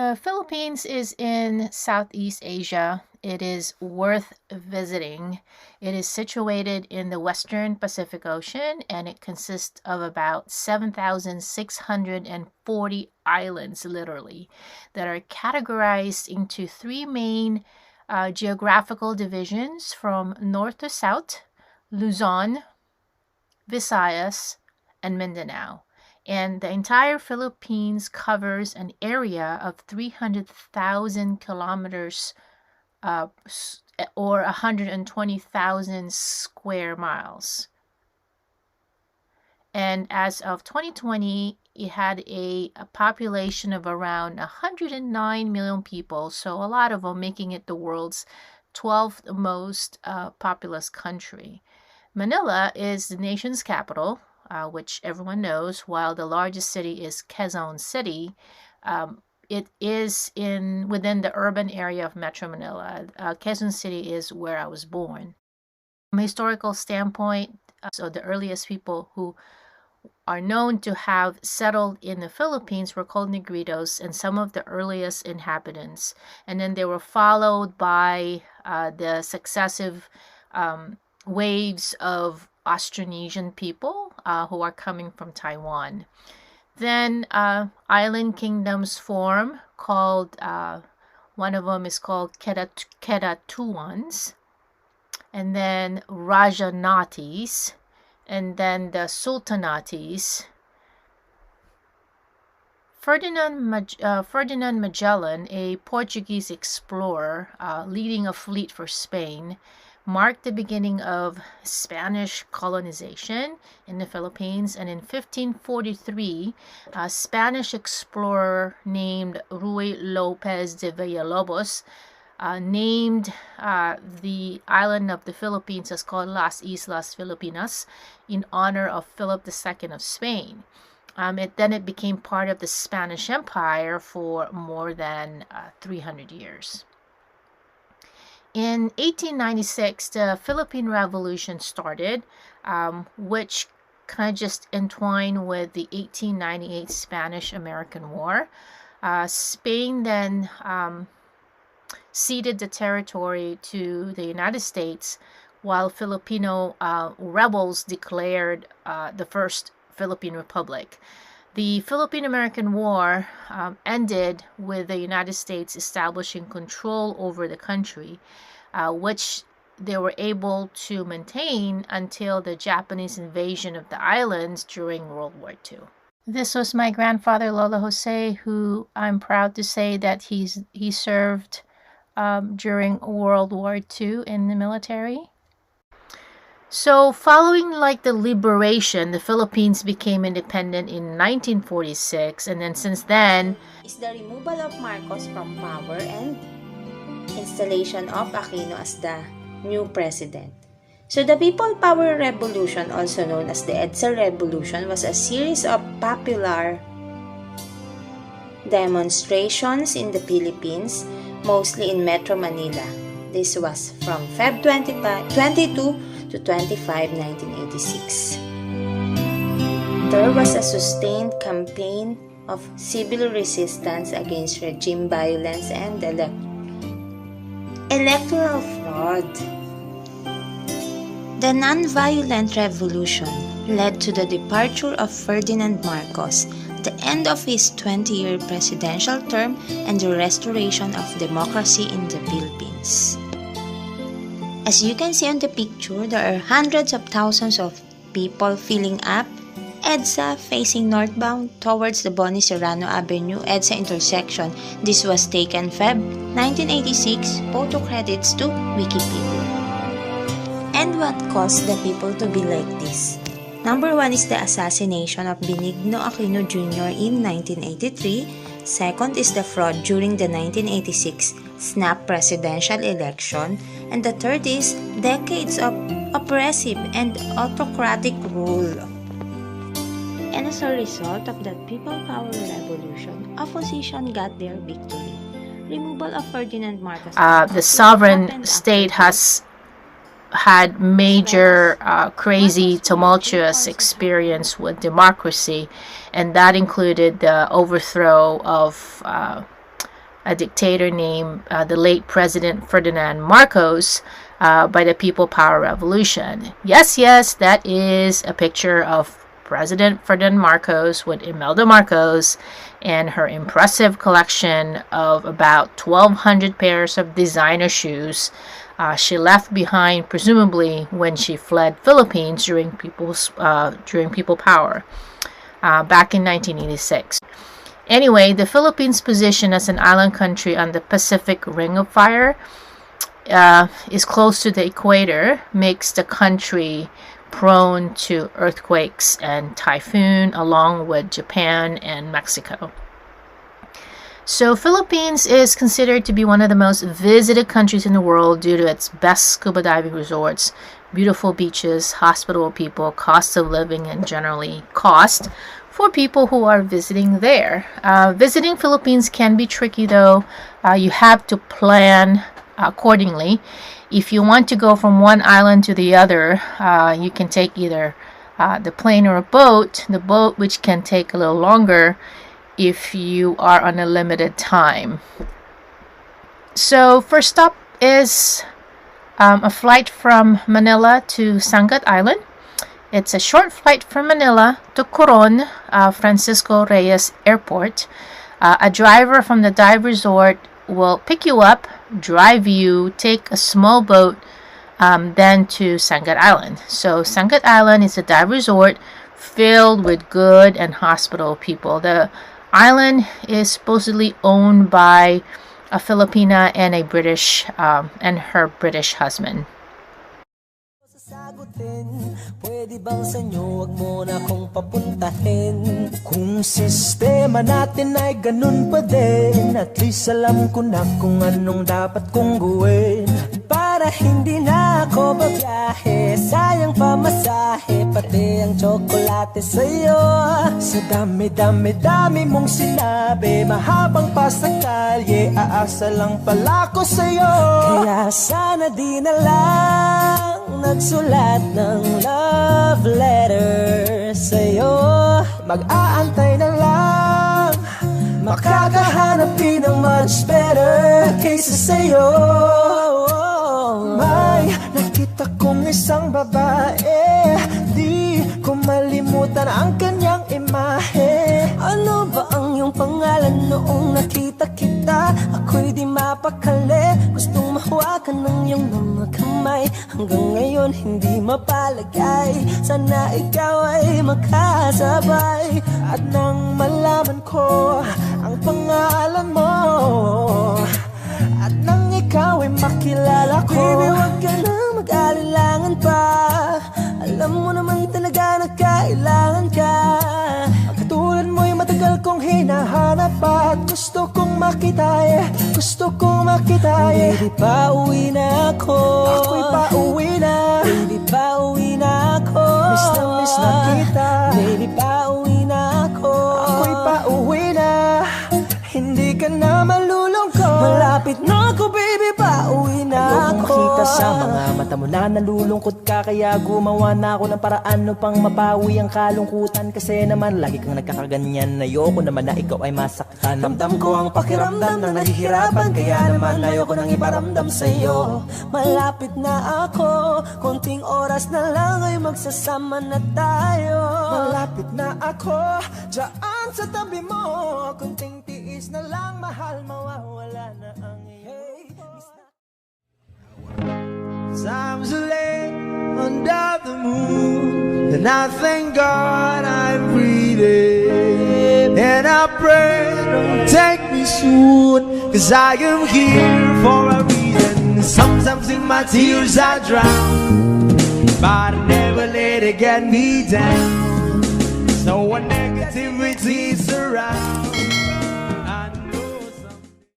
The Philippines is in Southeast Asia. It is worth visiting. It is situated in the Western Pacific Ocean, and it consists of about 7,640 islands, literally, that are categorized into three main geographical divisions from north to south: Luzon, Visayas, and Mindanao. And the entire Philippines covers an area of 300,000 kilometers or 120,000 square miles. And as of 2020, it had a population of around 109 million people, so a lot of them, making it the world's 12th most populous country. Manila is the nation's capital, which everyone knows, while the largest city is Quezon City. It is within the urban area of Metro Manila. Quezon City is where I was born. From a historical standpoint, so the earliest people who are known to have settled in the Philippines were called Negritos, and some of the earliest inhabitants. And then they were followed by the successive waves of Austronesian people who are coming from Taiwan. Then island kingdoms form, called one of them is called Kedatuans, and then Rajanatis, and then the Sultanatis. Ferdinand Magellan, a Portuguese explorer leading a fleet for Spain, marked the beginning of Spanish colonization in the Philippines. And in 1543, a Spanish explorer named Ruy Lopez de Villalobos named the island of the Philippines as called Las Islas Filipinas in honor of Philip II of Spain. It became part of the Spanish Empire for more than 300 years. In 1896, the Philippine Revolution started, which kind of just entwined with the 1898 Spanish-American War. Spain then ceded the territory to the United States, while Filipino rebels declared the First Philippine Republic. The Philippine-American War ended with the United States establishing control over the country, which they were able to maintain until the Japanese invasion of the islands during World War II. This was my grandfather, Lola Jose, who I'm proud to say that he served during World War II in the military. So following the liberation, the Philippines became independent in 1946, and then since then is the removal of Marcos from power and installation of Aquino as the new president. So the People Power Revolution, also known as the EDSA Revolution, was a series of popular demonstrations in the Philippines, mostly in Metro Manila. This was from Feb 22 to 25, 1986. There was a sustained campaign of civil resistance against regime violence and electoral fraud. The non-violent revolution led to the departure of Ferdinand Marcos, the end of his 20-year presidential term, and the restoration of democracy in the Philippines. As you can see on the picture, there are hundreds of thousands of people filling up EDSA facing northbound towards the Boni Serrano Avenue EDSA intersection. This was taken Feb 1986. Photo credits to Wikipedia. And what caused the people to be like this? Number 1 is the assassination of Benigno Aquino Jr. in 1983. Second is the fraud during the 1986 snap presidential election. And the third is decades of oppressive and autocratic rule. And as a result of that People Power Revolution, opposition got their victory. Removal of Ferdinand Marcos. The sovereign state has had major crazy tumultuous experience with democracy, and that included the overthrow of a dictator named the late President Ferdinand Marcos by the People Power Revolution. Yes, yes, that is a picture of President Ferdinand Marcos with Imelda Marcos and her impressive collection of about 1,200 pairs of designer shoes she left behind, presumably when she fled Philippines during People Power back in 1986. Anyway, the Philippines' position as an island country on the Pacific Ring of Fire is close to the equator, makes the country prone to earthquakes and typhoon, along with Japan and Mexico. So Philippines is considered to be one of the most visited countries in the world due to its best scuba diving resorts, beautiful beaches, hospitable people, cost of living, and generally cost for people who are visiting there. Visiting Philippines can be tricky though. You have to plan accordingly. If you want to go from one island to the other, you can take either the plane or a boat. The boat, which can take a little longer if you are on a limited time. So first stop is a flight from Manila to Sangat Island. It's a short flight from Manila to Coron, Francisco Reyes Airport. A driver from the dive resort will pick you up, drive you, take a small boat, then to Sangat Island. So Sangat Island is a dive resort filled with good and hospitable people. The island is supposedly owned by a Filipina and a British and her British husband. Pwede bang sa inyo wag mo na akong papuntahin? Kung sistema natin ay ganun pa din, at least alam ko na kung anong dapat kong gawin. Para hindi na ako babiyahe, sayang pamasahe, pati ang tsokolate sa'yo. Sa dami-dami-dami mong sinabi, mahabang pa sa kalye, aasa lang pala ko sa'yo. Kaya sana di na lang nagsulat ng love letter sa'yo. Mag-aantay na lang, makakahanap din ng much better kaysa sa'yo. May nakita kong isang babae, di ko malimutan ang kanyang imahe. Ano ba ang iyong pangalan noong nakita kita? Ako'y di mapakali, gustong mahawakan ng iyong mga kamay. Hanggang ngayon hindi mapalagay, sana ikaw ay makasabay. At nang malaman ko ang pangalan mo, at nang ikaw ay makilala ko, baby, wag ka na mag-alilangan pa. Alam mo naman talaga na kailangan ka. Ang katulad mo'y matagal kong hinahanap pa, at gusto kong makita, gusto kong makita. Baby, pauwi na ako, ako'y pauwi na. Baby, pauwi na ako, miss na kita. Baby, pauwi na ako, ako'y pauwi na. Hindi ka na malulungkot, malapit na ako, baby, pauwi na ako. Ayokong makita sa mga mata mo na nalulungkot ka, kaya gumawa na ako ng paraan upang mapawi ang kalungkutan. Kasi naman lagi kang nagkakaganyan, ayoko naman na ikaw ay masaktan. Damdam ko ang pakiramdam ng nahihirapan, kaya naman ayoko nang iparamdam sa'yo. Malapit na ako, konting oras na lang ay magsasama na tayo. Malapit na ako, dyan sa tabi mo, konting tiis na lang, mahal, mawawala na ang iyong times are late under the moon, and I thank God I'm breathing, and I pray don't take me soon, 'cause I am here for a reason. Sometimes in my tears I drown, but I never let it get me down. So when negativity surrounds,